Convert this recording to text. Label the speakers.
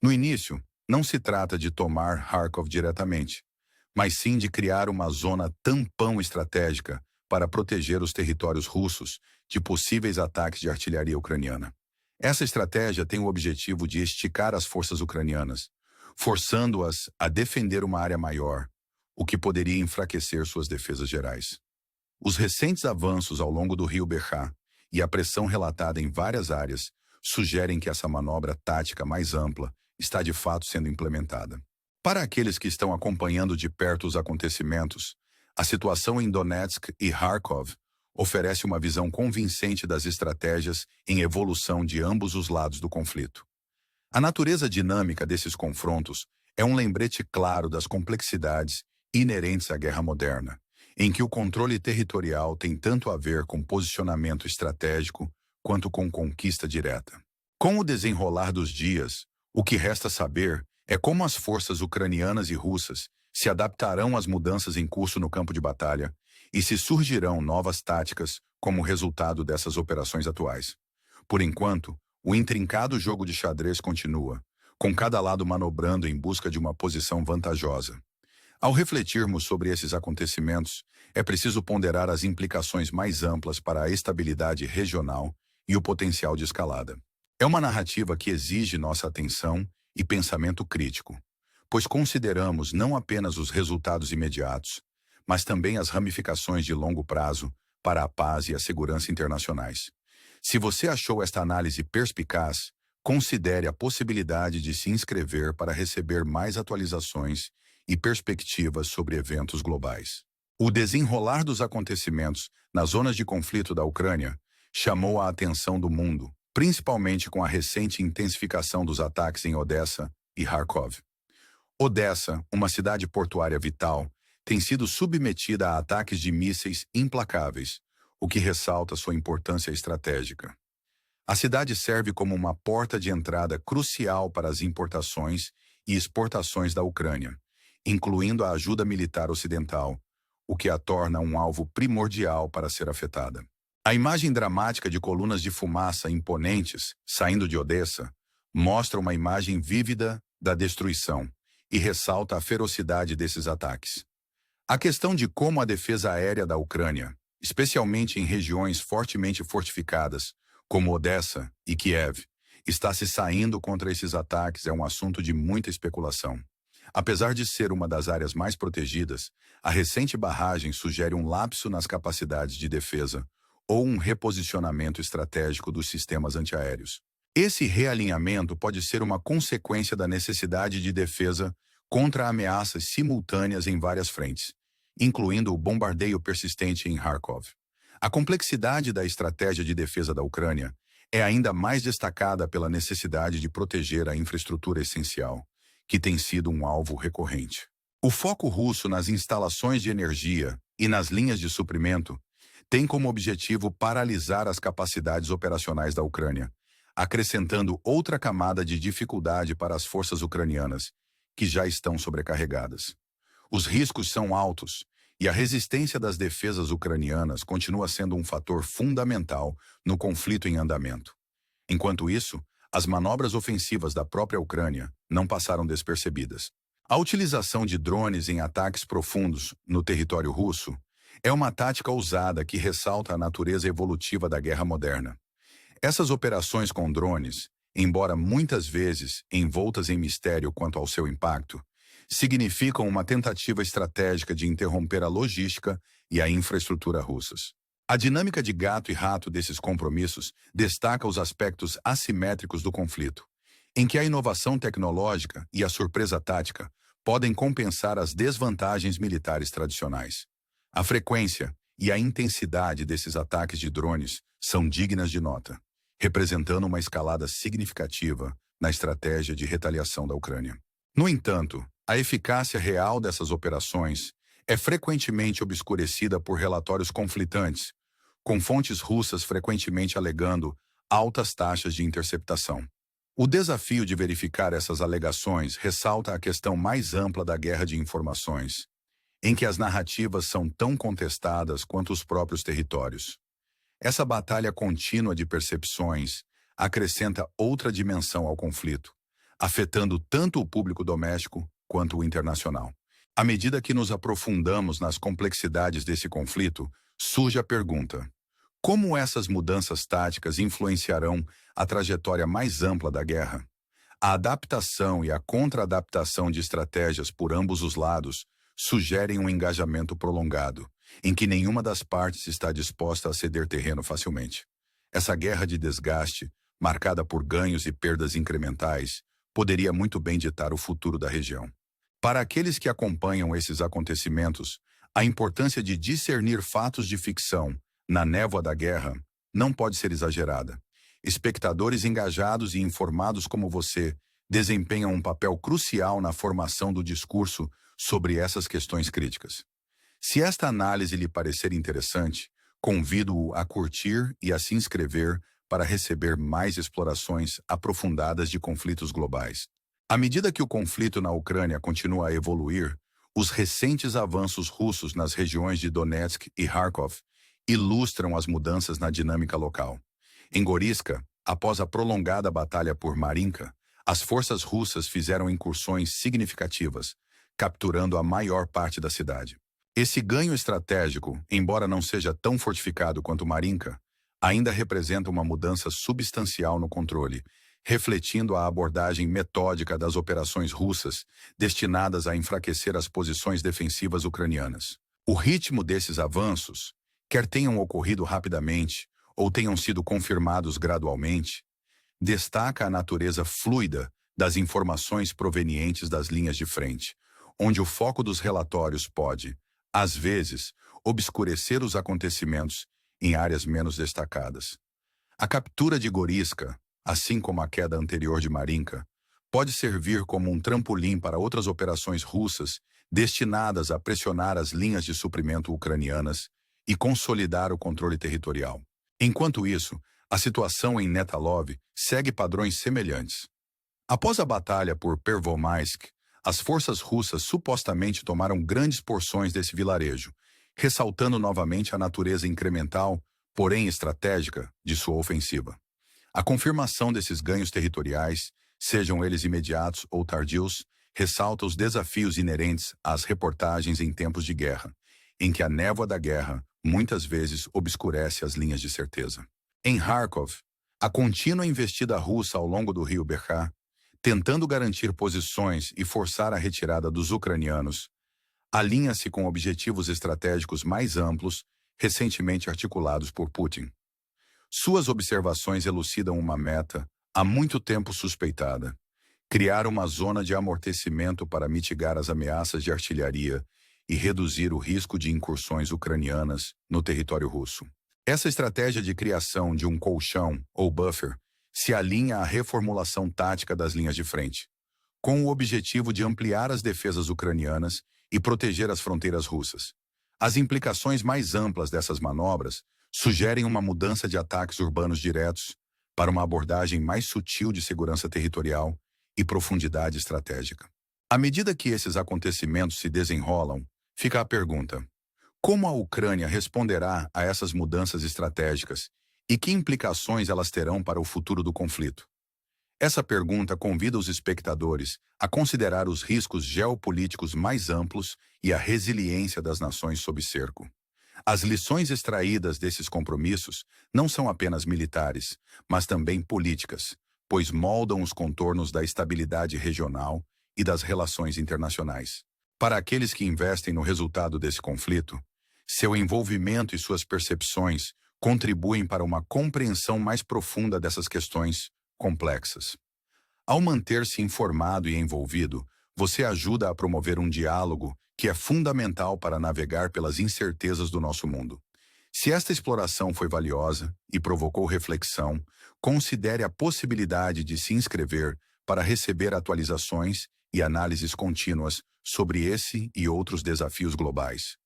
Speaker 1: No início, não se trata de tomar Kharkov diretamente, mas sim de criar uma zona tampão estratégica para proteger os territórios russos de possíveis ataques de artilharia ucraniana. Essa estratégia tem o objetivo de esticar as forças ucranianas, forçando-as a defender uma área maior, o que poderia enfraquecer suas defesas gerais. Os recentes avanços ao longo do rio Berchá e a pressão relatada em várias áreas sugerem que essa manobra tática mais ampla está de fato sendo implementada. Para aqueles que estão acompanhando de perto os acontecimentos, a situação em Donetsk e Kharkov oferece uma visão convincente das estratégias em evolução de ambos os lados do conflito. A natureza dinâmica desses confrontos é um lembrete claro das complexidades inerentes à guerra moderna, em que o controle territorial tem tanto a ver com posicionamento estratégico quanto com conquista direta. Com o desenrolar dos dias, o que resta saber é como as forças ucranianas e russas se adaptarão às mudanças em curso no campo de batalha e se surgirão novas táticas como resultado dessas operações atuais. Por enquanto, o intrincado jogo de xadrez continua, com cada lado manobrando em busca de uma posição vantajosa. Ao refletirmos sobre esses acontecimentos, é preciso ponderar as implicações mais amplas para a estabilidade regional e o potencial de escalada. É uma narrativa que exige nossa atenção e pensamento crítico, pois consideramos não apenas os resultados imediatos, mas também as ramificações de longo prazo para a paz e a segurança internacionais. Se você achou esta análise perspicaz, considere a possibilidade de se inscrever para receber mais atualizações e perspectivas sobre eventos globais. O desenrolar dos acontecimentos nas zonas de conflito da Ucrânia chamou a atenção do mundo, principalmente com a recente intensificação dos ataques em Odessa e Kharkov. Odessa, uma cidade portuária vital, tem sido submetida a ataques de mísseis implacáveis, o que ressalta sua importância estratégica. A cidade serve como uma porta de entrada crucial para as importações e exportações da Ucrânia, incluindo a ajuda militar ocidental, o que a torna um alvo primordial para ser afetada. A imagem dramática de colunas de fumaça imponentes saindo de Odessa mostra uma imagem vívida da destruição e ressalta a ferocidade desses ataques. A questão de como a defesa aérea da Ucrânia, especialmente em regiões fortemente fortificadas, como Odessa e Kiev, está se saindo contra esses ataques é um assunto de muita especulação. Apesar de ser uma das áreas mais protegidas, a recente barragem sugere um lapso nas capacidades de defesa ou um reposicionamento estratégico dos sistemas antiaéreos. Esse realinhamento pode ser uma consequência da necessidade de defesa contra ameaças simultâneas em várias frentes, incluindo o bombardeio persistente em Kharkov. A complexidade da estratégia de defesa da Ucrânia é ainda mais destacada pela necessidade de proteger a infraestrutura essencial, que tem sido um alvo recorrente. O foco russo nas instalações de energia e nas linhas de suprimento tem como objetivo paralisar as capacidades operacionais da Ucrânia, acrescentando outra camada de dificuldade para as forças ucranianas, que já estão sobrecarregadas. Os riscos são altos e a resistência das defesas ucranianas continua sendo um fator fundamental no conflito em andamento. Enquanto isso, as manobras ofensivas da própria Ucrânia não passaram despercebidas. A utilização de drones em ataques profundos no território russo é uma tática ousada que ressalta a natureza evolutiva da guerra moderna. Essas operações com drones, embora muitas vezes envoltas em mistério quanto ao seu impacto, significam uma tentativa estratégica de interromper a logística e a infraestrutura russas. A dinâmica de gato e rato desses compromissos destaca os aspectos assimétricos do conflito, em que a inovação tecnológica e a surpresa tática podem compensar as desvantagens militares tradicionais. A frequência e a intensidade desses ataques de drones são dignas de nota, representando uma escalada significativa na estratégia de retaliação da Ucrânia. No entanto, a eficácia real dessas operações é frequentemente obscurecida por relatórios conflitantes, com fontes russas frequentemente alegando altas taxas de interceptação. O desafio de verificar essas alegações ressalta a questão mais ampla da guerra de informações, em que as narrativas são tão contestadas quanto os próprios territórios. Essa batalha contínua de percepções acrescenta outra dimensão ao conflito, afetando tanto o público doméstico quanto o internacional. À medida que nos aprofundamos nas complexidades desse conflito, surge a pergunta: como essas mudanças táticas influenciarão a trajetória mais ampla da guerra? A adaptação e a contra-adaptação de estratégias por ambos os lados sugerem um engajamento prolongado, em que nenhuma das partes está disposta a ceder terreno facilmente. Essa guerra de desgaste, marcada por ganhos e perdas incrementais, poderia muito bem ditar o futuro da região. Para aqueles que acompanham esses acontecimentos, a importância de discernir fatos de ficção na névoa da guerra não pode ser exagerada. Espectadores engajados e informados como você desempenham um papel crucial na formação do discurso sobre essas questões críticas. Se esta análise lhe parecer interessante, convido-o a curtir e a se inscrever para receber mais explorações aprofundadas de conflitos globais. À medida que o conflito na Ucrânia continua a evoluir, os recentes avanços russos nas regiões de Donetsk e Kharkov ilustram as mudanças na dinâmica local. Em Goriska, após a prolongada batalha por Marinka, as forças russas fizeram incursões significativas, capturando a maior parte da cidade. Esse ganho estratégico, embora não seja tão fortificado quanto Marinka, ainda representa uma mudança substancial no controle, refletindo a abordagem metódica das operações russas destinadas a enfraquecer as posições defensivas ucranianas. O ritmo desses avanços, quer tenham ocorrido rapidamente ou tenham sido confirmados gradualmente, destaca a natureza fluida das informações provenientes das linhas de frente, onde o foco dos relatórios pode, às vezes, obscurecer os acontecimentos em áreas menos destacadas. A captura de Goriska, assim como a queda anterior de Marinka, pode servir como um trampolim para outras operações russas destinadas a pressionar as linhas de suprimento ucranianas e consolidar o controle territorial. Enquanto isso, a situação em Netalov segue padrões semelhantes. Após a batalha por Pervomaisk, as forças russas supostamente tomaram grandes porções desse vilarejo, ressaltando novamente a natureza incremental, porém estratégica, de sua ofensiva. A confirmação desses ganhos territoriais, sejam eles imediatos ou tardios, ressalta os desafios inerentes às reportagens em tempos de guerra, em que a névoa da guerra muitas vezes obscurece as linhas de certeza. Em Kharkov, a contínua investida russa ao longo do rio Berkha, tentando garantir posições e forçar a retirada dos ucranianos, alinha-se com objetivos estratégicos mais amplos recentemente articulados por Putin. Suas observações elucidam uma meta, há muito tempo suspeitada: criar uma zona de amortecimento para mitigar as ameaças de artilharia e reduzir o risco de incursões ucranianas no território russo. Essa estratégia de criação de um colchão, ou buffer, se alinha à reformulação tática das linhas de frente, com o objetivo de ampliar as defesas ucranianas e proteger as fronteiras russas. As implicações mais amplas dessas manobras sugerem uma mudança de ataques urbanos diretos para uma abordagem mais sutil de segurança territorial e profundidade estratégica. À medida que esses acontecimentos se desenrolam, fica a pergunta: como a Ucrânia responderá a essas mudanças estratégicas e que implicações elas terão para o futuro do conflito? Essa pergunta convida os espectadores a considerar os riscos geopolíticos mais amplos e a resiliência das nações sob cerco. As lições extraídas desses compromissos não são apenas militares, mas também políticas, pois moldam os contornos da estabilidade regional e das relações internacionais. Para aqueles que investem no resultado desse conflito, seu envolvimento e suas percepções contribuem para uma compreensão mais profunda dessas questões complexas. Ao manter-se informado e envolvido, você ajuda a promover um diálogo que é fundamental para navegar pelas incertezas do nosso mundo. Se esta exploração foi valiosa e provocou reflexão, considere a possibilidade de se inscrever para receber atualizações e análises contínuas sobre esse e outros desafios globais.